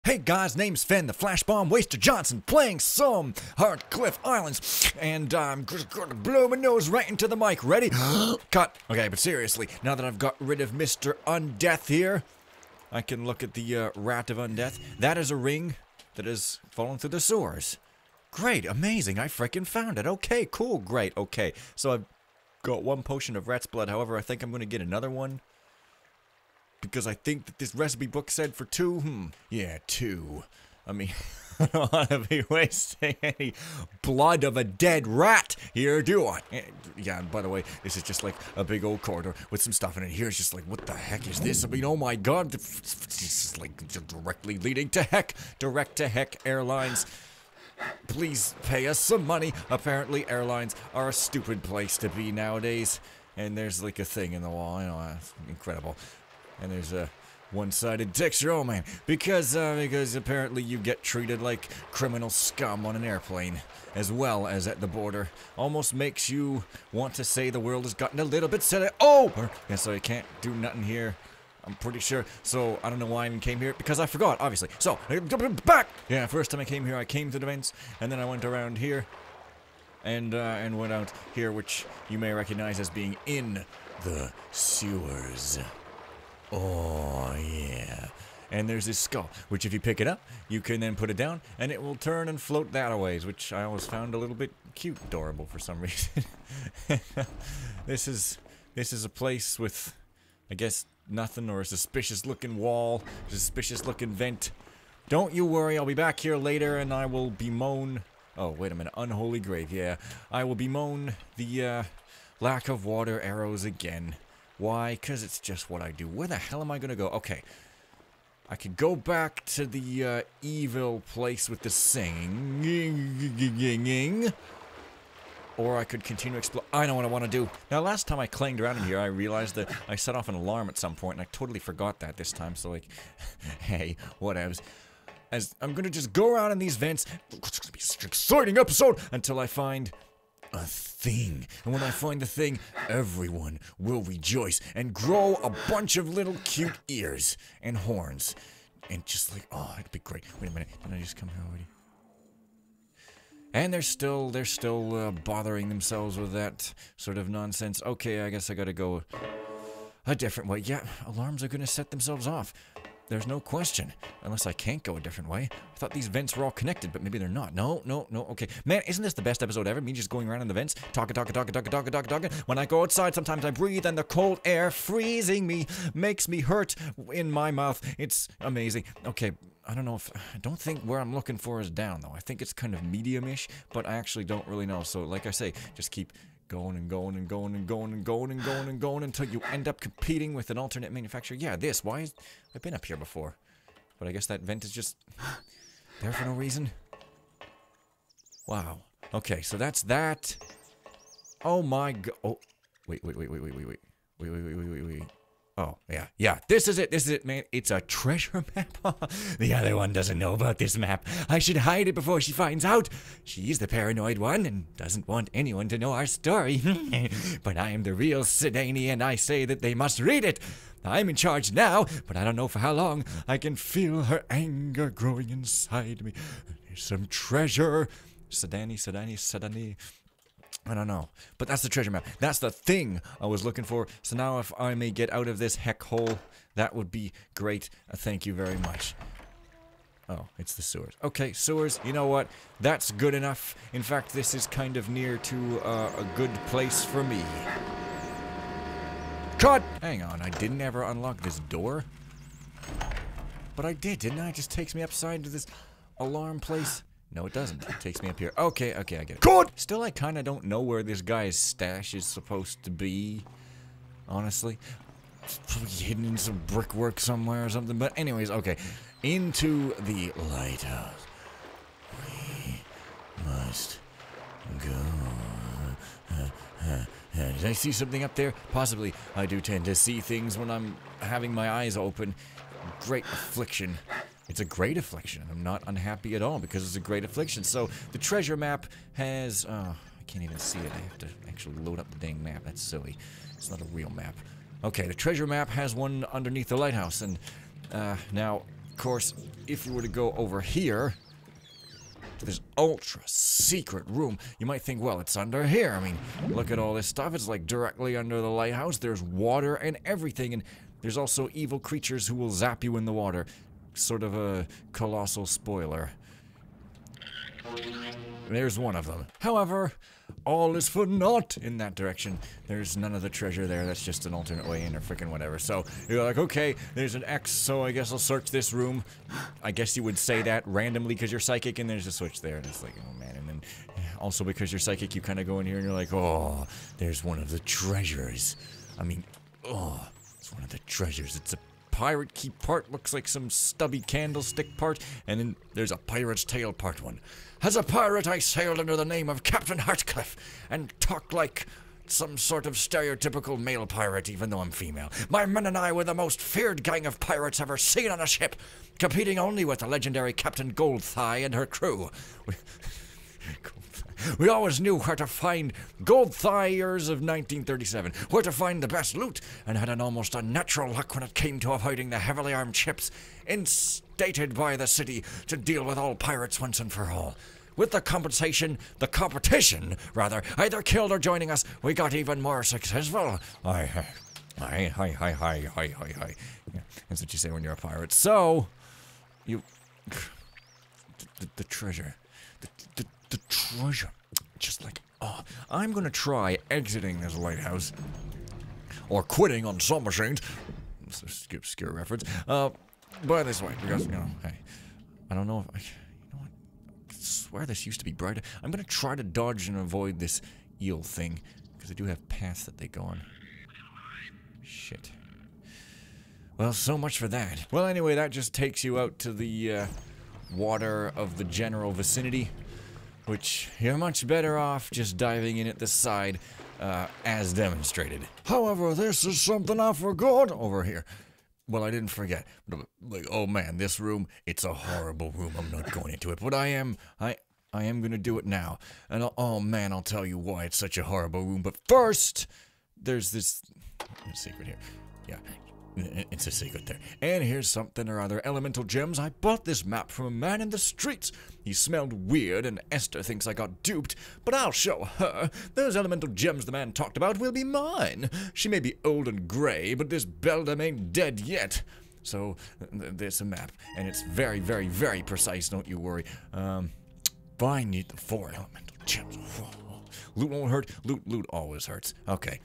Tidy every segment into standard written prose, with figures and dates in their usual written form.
Hey guys, name's Fen, the Flash Bomb Waster Johnson, playing some Heartcliff Islands, and I'm just gonna blow my nose right into the mic. Ready? Cut. Okay, but seriously, now that I've got rid of Mr. Undeath here, I can look at the rat of Undeath. That is a ring that is falling through the sewers. Great, amazing, I frickin' found it. Okay, cool, great, okay. So I've got one potion of rat's blood, however, I think I'm gonna get another one. Because I think that this recipe book said for two. Yeah, two. I mean, I don't want to be wasting any blood of a dead rat here, do I? Yeah, and by the way, this is just like a big old corridor with some stuff in it. Here's just like, what the heck is this? I mean, oh my god. This is like directly leading to heck. Direct to heck airlines. Please pay us some money. Apparently, airlines are a stupid place to be nowadays. And there's like a thing in the wall. You know, it's incredible. And there's a one-sided texture, oh man, because apparently you get treated like criminal scum on an airplane, as well as at the border. Almost makes you want to say the world has gotten a little bit set over. Yeah, so you can't do nothing here, I'm pretty sure. So I don't know why I even came here, because I forgot, obviously. So, back! Yeah, first time I came here, I came to the vents, and then I went around here, and went out here, which you may recognize as being in the sewers. Oh, yeah. And there's this skull, which if you pick it up, you can then put it down, and it will turn and float that a ways, which I always found a little bit cute, adorable for some reason. This is a place with, I guess, nothing, or a suspicious-looking wall, suspicious-looking vent. Don't you worry, I'll be back here later, and I will bemoan... Oh, wait a minute, unholy grave, yeah. I will bemoan the, lack of water arrows again. Why? Because it's just what I do. Where the hell am I going to go? Okay. I could go back to the evil place with the singing. Or I could continue exploring. I know what I want to do. Now, last time I clanged around in here, I realized that I set off an alarm at some point, and I totally forgot that this time. So, like, hey, whatevs. As I'm going to just go around in these vents. It's going to be an exciting episode until I find... a thing. And when I find the thing, everyone will rejoice and grow a bunch of little cute ears and horns. And just like, oh, it'd be great. Wait a minute, did I just come here already? And they're still bothering themselves with that sort of nonsense. Okay, I guess I gotta go a different way. Yeah, alarms are gonna set themselves off. There's no question. Unless I can't go a different way. I thought these vents were all connected, but maybe they're not. No, okay. Man, isn't this the best episode ever? Me just going around in the vents, talking. When I go outside, sometimes I breathe, and the cold air freezing me makes me hurt in my mouth. It's amazing. Okay, I don't know if... I don't think where I'm looking for is down, though. I think it's kind of medium-ish, but I actually don't really know. So, like I say, just keep... going until you end up competing with an alternate manufacturer. Yeah, this. Why is... I've been up here before. But I guess that vent is just... there for no reason. Wow. Okay, so that's that. Oh my god. Oh. Wait. Oh, yeah. This is it, man. It's a treasure map. The other one doesn't know about this map. I should hide it before she finds out. She's the paranoid one and doesn't want anyone to know our story. But I am the real Sidani, and I say that they must read it. I'm in charge now, but I don't know for how long. I can feel her anger growing inside me. There's some treasure. Sidani. I don't know. But that's the treasure map. That's the thing I was looking for. So now if I may get out of this heck hole, that would be great. Thank you very much. Oh, it's the sewers. Okay, sewers, you know what? That's good enough. In fact, this is kind of near to a good place for me. Cut! Hang on, I didn't ever unlock this door? But I did, didn't I? It just takes me upside to this alarm place. No, it doesn't. It takes me up here. Okay, I get it. Good! Still, I kind of don't know where this guy's stash is supposed to be. Honestly. It's probably hidden in some brickwork somewhere or something. But anyways, okay. Into the lighthouse. We must go. Did I see something up there? Possibly. I do tend to see things when I'm having my eyes open. Great affliction. It's a great affliction. I'm not unhappy at all because it's a great affliction. So the treasure map has... I can't even see it. I have to actually load up the dang map. That's silly. It's not a real map. Okay, the treasure map has one underneath the lighthouse. And now course, if you were to go over here to this ultra secret room, you might think, well, it's under here. I mean, look at all this stuff. It's like directly under the lighthouse. There's water and everything, and there's also evil creatures who will zap you in the water. Sort of a colossal spoiler. There's one of them. However, all is for naught in that direction. There's none of the treasure there. That's just an alternate way in or frickin' whatever. So you're like, okay, there's an X, so I guess I'll search this room. I guess you would say that randomly because you're psychic, and there's a switch there. And it's like, oh man. And then also because you're psychic, you kind of go in here and you're like, oh, there's one of the treasures. I mean, oh, it's one of the treasures. It's a pirate key part, looks like some stubby candlestick part, and then there's a pirate's tail part one. As a pirate, I sailed under the name of Captain Heartcliff, and talk like some sort of stereotypical male pirate, even though I'm female. My men and I were the most feared gang of pirates ever seen on a ship, competing only with the legendary Captain Goldthigh and her crew. We always knew where to find Goldthigh years of 1937, where to find the best loot, and had an almost unnatural luck when it came to avoiding the heavily armed ships instated by the city to deal with all pirates once and for all. With the competition, either killed or joining us, we got even more successful. Hi. Yeah, that's what you say when you're a pirate. So, you... The treasure. The treasure. Just like, oh, I'm gonna try exiting this lighthouse. Or quitting on some machines. It's a obscure reference. By this way, because, you know, hey, I don't know if I swear this used to be brighter. I'm gonna try to dodge and avoid this eel thing, because I do have paths that they go on. Shit. Well, so much for that. Well, anyway, that just takes you out to the water of the general vicinity, which you're much better off just diving in at the side, as demonstrated. However, this is something I forgot over here. Well, I didn't forget. But, like, oh man, this room, it's a horrible room. I'm not going into it, but I am gonna do it now. And oh man, I'll tell you why it's such a horrible room. But first, there's this secret here. Yeah. It's a secret there. And here's something or other. Elemental gems. I bought this map from a man in the streets. He smelled weird, and Esther thinks I got duped, but I'll show her. Those elemental gems the man talked about will be mine. She may be old and gray, but this beldam ain't dead yet. So, there's a map, and it's very, very, very precise, don't you worry. But I need the 4 elemental gems. Loot won't hurt. Loot always hurts. Okay.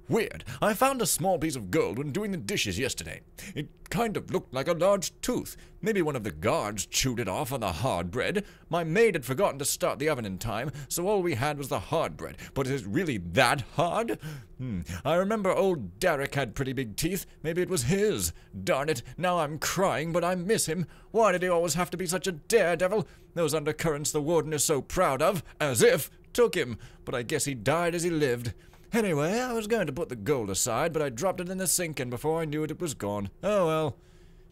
Weird. I found a small piece of gold when doing the dishes yesterday. It kind of looked like a large tooth. Maybe one of the guards chewed it off on the hard bread. My maid had forgotten to start the oven in time, so all we had was the hard bread. But is it really that hard? I remember old Derek had pretty big teeth. Maybe it was his. Darn it, now I'm crying, but I miss him. Why did he always have to be such a daredevil? Those undercurrents the warden is so proud of, as if, took him. But I guess he died as he lived. Anyway, I was going to put the gold aside, but I dropped it in the sink, and before I knew it, it was gone. Oh well.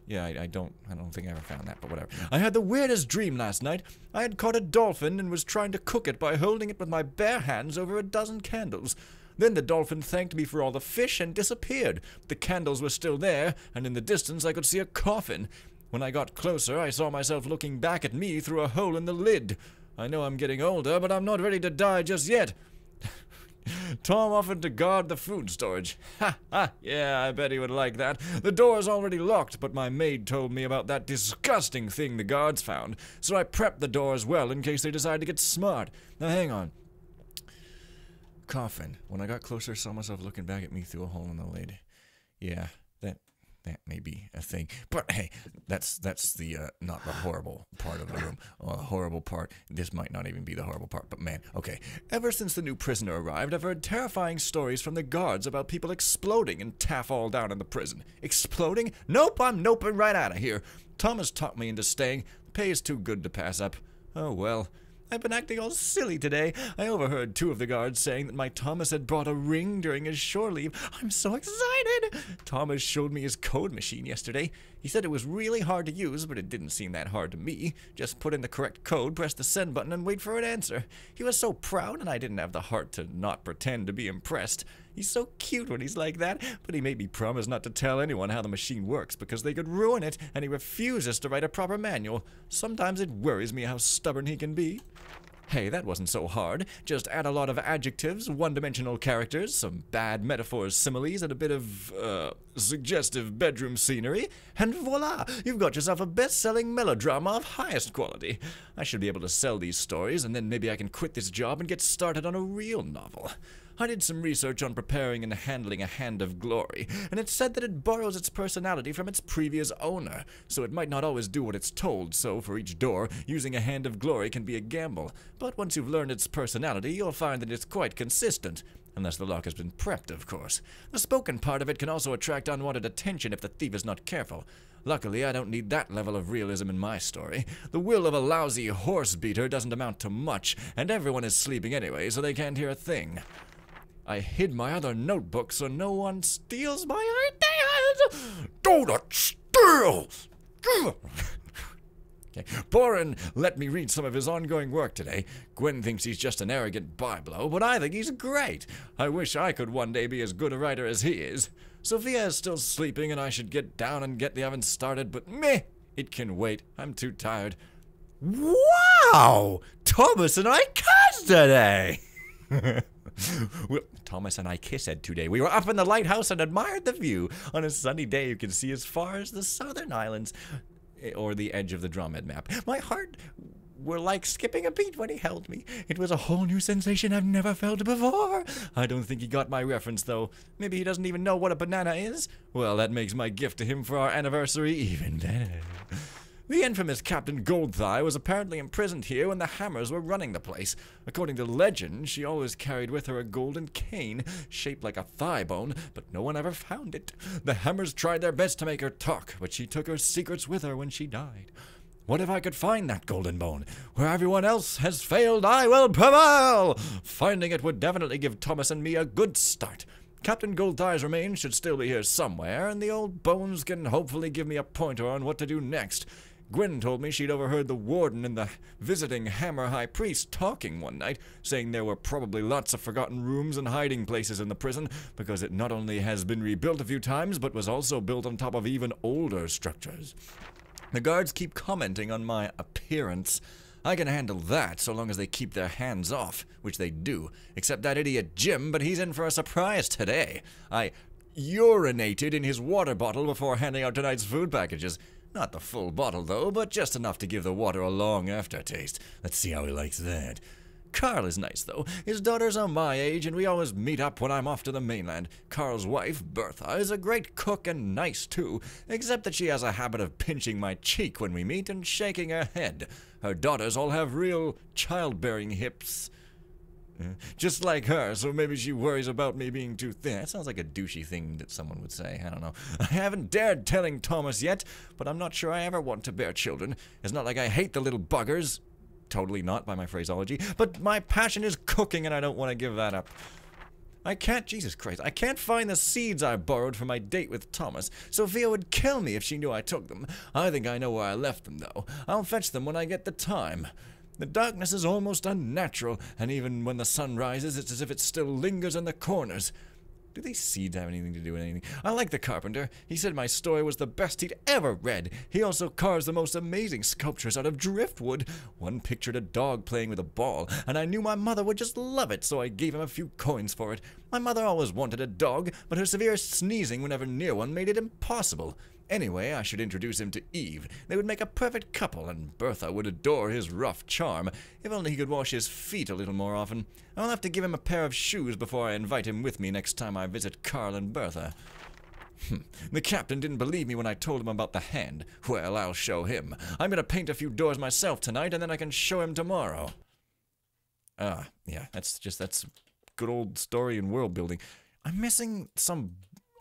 Yeah, I don't think I ever found that, but whatever. I had the weirdest dream last night. I had caught a dolphin and was trying to cook it by holding it with my bare hands over a dozen candles. Then the dolphin thanked me for all the fish and disappeared. The candles were still there, and in the distance I could see a coffin. When I got closer, I saw myself looking back at me through a hole in the lid. I know I'm getting older, but I'm not ready to die just yet. Tom offered to guard the food storage. Ha ha, yeah, I bet he would like that. The door's already locked, but my maid told me about that disgusting thing the guards found, so I prepped the door as well in case they decide to get smart. Now hang on. Coffin. When I got closer, I saw myself looking back at me through a hole in the lid. Yeah, that may be a thing. But hey, that's the not the horrible part of the room. The horrible part, this might not even be the horrible part, but man, okay. Ever since the new prisoner arrived, I've heard terrifying stories from the guards about people exploding and taff all down in the prison. Exploding? Nope, I'm noping right out of here. Thomas talked me into staying. Pay is too good to pass up. Oh well. I've been acting all silly today. I overheard 2 of the guards saying that my Thomas had brought a ring during his shore leave. I'm so excited! Thomas showed me his code machine yesterday. He said it was really hard to use, but it didn't seem that hard to me. Just put in the correct code, press the send button, and wait for an answer. He was so proud, and I didn't have the heart to not pretend to be impressed. He's so cute when he's like that, but he made me promise not to tell anyone how the machine works because they could ruin it, and he refuses to write a proper manual. Sometimes it worries me how stubborn he can be. Hey, that wasn't so hard. Just add a lot of adjectives, one-dimensional characters, some bad metaphors, similes, and a bit of, suggestive bedroom scenery, and voila! You've got yourself a best-selling melodrama of highest quality. I should be able to sell these stories, and then maybe I can quit this job and get started on a real novel. I did some research on preparing and handling a Hand of Glory, and it said that it borrows its personality from its previous owner, so it might not always do what it's told, so for each door, using a Hand of Glory can be a gamble. But once you've learned its personality, you'll find that it's quite consistent. Unless the lock has been prepped, of course. The spoken part of it can also attract unwanted attention if the thief is not careful. Luckily, I don't need that level of realism in my story. The will of a lousy horse beater doesn't amount to much, and everyone is sleeping anyway, so they can't hear a thing. I hid my other notebook so no one steals my ideas. Do not steal! Okay. Boren let me read some of his ongoing work today. Gwen thinks he's just an arrogant byblow, but I think he's great. I wish I could one day be as good a writer as he is. Sophia is still sleeping and I should get down and get the oven started, but meh, it can wait. I'm too tired. Wow! Thomas and I kissed today! Well, Thomas and I kissed today. We were up in the lighthouse and admired the view. On a sunny day, you can see as far as the southern islands, or the edge of the Dromed map. My heart were like skipping a beat when he held me. It was a whole new sensation I've never felt before. I don't think he got my reference, though. Maybe he doesn't even know what a banana is. Well, that makes my gift to him for our anniversary even better. The infamous Captain Goldthigh was apparently imprisoned here when the Hammers were running the place. According to legend, she always carried with her a golden cane, shaped like a thigh bone, but no one ever found it. The Hammers tried their best to make her talk, but she took her secrets with her when she died. What if I could find that golden bone? Where everyone else has failed, I will prevail! Finding it would definitely give Thomas and me a good start. Captain Goldthigh's remains should still be here somewhere, and the old bones can hopefully give me a pointer on what to do next. Gwen told me she'd overheard the warden and the visiting Hammer High Priest talking one night, saying there were probably lots of forgotten rooms and hiding places in the prison, because it not only has been rebuilt a few times, but was also built on top of even older structures. The guards keep commenting on my appearance. I can handle that, so long as they keep their hands off, which they do, except that idiot Jim, but he's in for a surprise today. I urinated in his water bottle before handing out tonight's food packages. Not the full bottle, though, but just enough to give the water a long aftertaste. Let's see how he likes that. Carl is nice, though. His daughters are my age, and we always meet up when I'm off to the mainland. Carl's wife, Bertha, is a great cook and nice, too, except that she has a habit of pinching my cheek when we meet and shaking her head. Her daughters all have real childbearing hips. Just like her, so maybe she worries about me being too thin. That sounds like a douchey thing that someone would say. I don't know. I haven't dared telling Thomas yet, but I'm not sure I ever want to bear children. It's not like I hate the little buggers. Totally not by my phraseology, but my passion is cooking and I don't want to give that up. Jesus Christ, I can't find the seeds I borrowed for my date with Thomas. Sophia would kill me if she knew I took them. I think I know where I left them, though. I'll fetch them when I get the time. The darkness is almost unnatural, and even when the sun rises, it's as if it still lingers in the corners. Do these seeds have anything to do with anything? I like the carpenter. He said my story was the best he'd ever read. He also carves the most amazing sculptures out of driftwood. One pictured a dog playing with a ball, and I knew my mother would just love it, so I gave him a few coins for it. My mother always wanted a dog, but her severe sneezing whenever near one made it impossible. Anyway, I should introduce him to Eve. They would make a perfect couple, and Bertha would adore his rough charm. If only he could wash his feet a little more often. I'll have to give him a pair of shoes before I invite him with me next time I visit Carl and Bertha. The captain didn't believe me when I told him about the hand. Well, I'll show him. I'm going to paint a few doors myself tonight, and then I can show him tomorrow. Yeah, that's good old story and world building. I'm missing some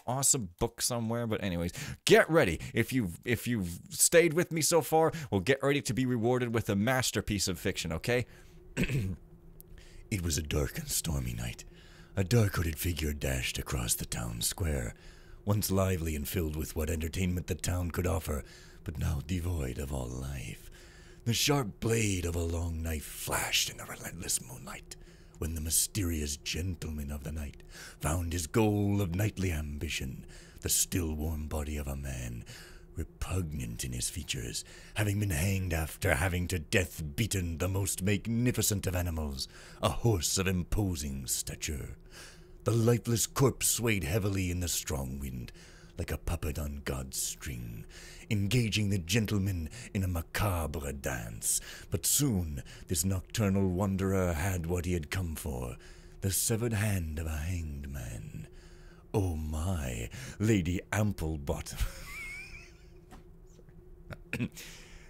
awesome book somewhere, but anyways, get ready. If you've stayed with me so far, well, get ready to be rewarded with a masterpiece of fiction, okay? It was a dark and stormy night. A dark-hooded figure dashed across the town square. once lively and filled with what entertainment the town could offer, but now devoid of all life. The sharp blade of a long knife flashed in the relentless moonlight, when the mysterious gentleman of the night found his goal of knightly ambition, the still warm body of a man, repugnant in his features, having been hanged after having to death beaten the most magnificent of animals, a horse of imposing stature. The lifeless corpse swayed heavily in the strong wind, like a puppet on God's string, engaging the gentleman in a macabre dance. But soon this nocturnal wanderer had what he had come for, the severed hand of a hanged man. Oh my, Lady Amplebottom.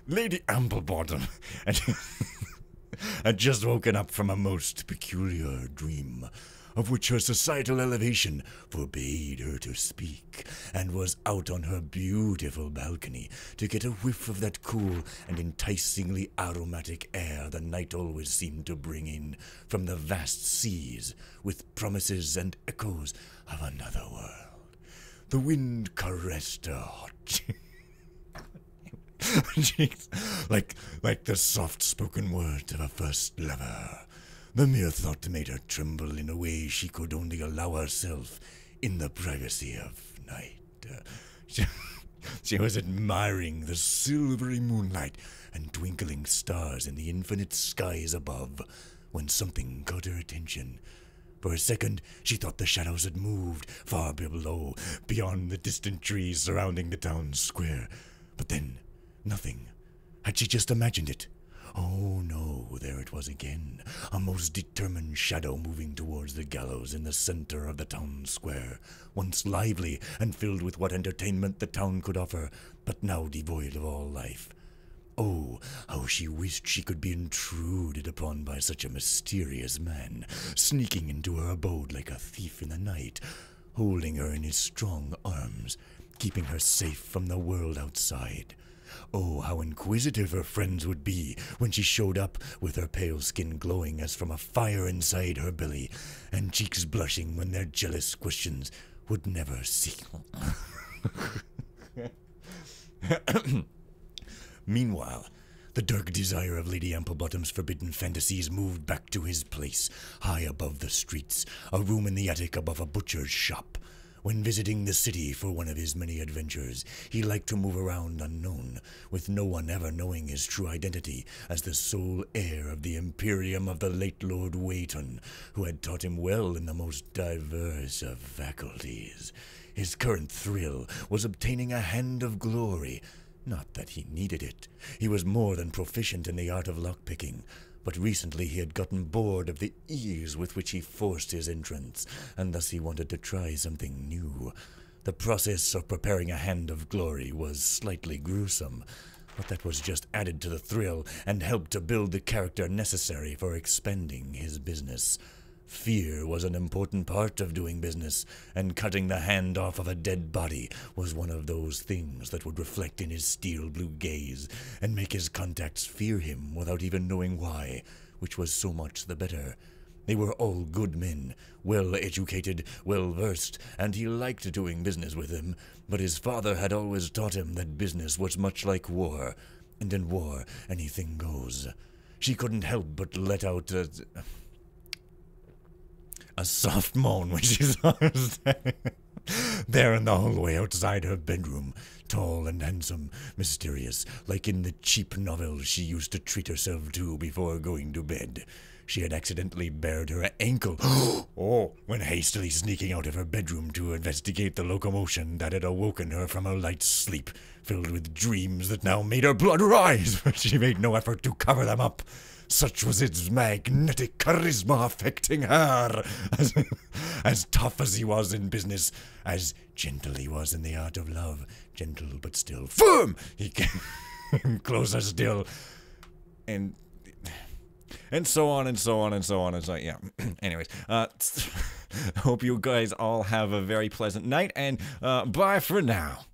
Lady Amplebottom had just woken up from a most peculiar dream, of which her societal elevation forbade her to speak, and was out on her beautiful balcony to get a whiff of that cool and enticingly aromatic air the night always seemed to bring in from the vast seas, with promises and echoes of another world. The wind caressed her hot cheeks like the soft-spoken words of a first lover. The mere thought made her tremble in a way she could only allow herself in the privacy of night. She was admiring the silvery moonlight and twinkling stars in the infinite skies above, when something caught her attention. For a second, she thought the shadows had moved far below, beyond the distant trees surrounding the town square. But then, nothing. Had she just imagined it? Oh no, there it was again, a most determined shadow moving towards the gallows in the center of the town square, once lively and filled with what entertainment the town could offer, but now devoid of all life. Oh, how she wished she could be intruded upon by such a mysterious man, sneaking into her abode like a thief in the night, holding her in his strong arms, keeping her safe from the world outside. Oh, how inquisitive her friends would be when she showed up with her pale skin glowing as from a fire inside her belly, and cheeks blushing when their jealous questions would never cease. Meanwhile, the dark desire of Lady Amplebottom's forbidden fantasies moved back to his place, high above the streets, a room in the attic above a butcher's shop. When visiting the city for one of his many adventures, he liked to move around unknown, with no one ever knowing his true identity as the sole heir of the imperium of the late Lord Wayton, who had taught him well in the most diverse of faculties. His current thrill was obtaining a hand of glory. Not that he needed it. He was more than proficient in the art of lockpicking. But recently he had gotten bored of the ease with which he forced his entrance, and thus he wanted to try something new. The process of preparing a hand of glory was slightly gruesome, but that was just added to the thrill and helped to build the character necessary for expanding his business. Fear was an important part of doing business, and cutting the hand off of a dead body was one of those things that would reflect in his steel blue gaze and make his contacts fear him without even knowing why, which was so much the better. They were all good men, well-educated, well-versed, and he liked doing business with them, but his father had always taught him that business was much like war, and in war anything goes. She couldn't help but let out a soft moan when she saw him standing there in the hallway outside her bedroom, tall and handsome, mysterious, like in the cheap novels she used to treat herself to before going to bed. She had accidentally bared her ankle when hastily sneaking out of her bedroom to investigate the locomotion that had awoken her from a light sleep, filled with dreams that now made her blood rise, but she made no effort to cover them up. Such was its magnetic charisma affecting her. As tough as he was in business, as gentle he was in the art of love, gentle but still firm, he came closer still, and so on and so on and so on and so on. Yeah. Anyways, hope you guys all have a very pleasant night, and bye for now.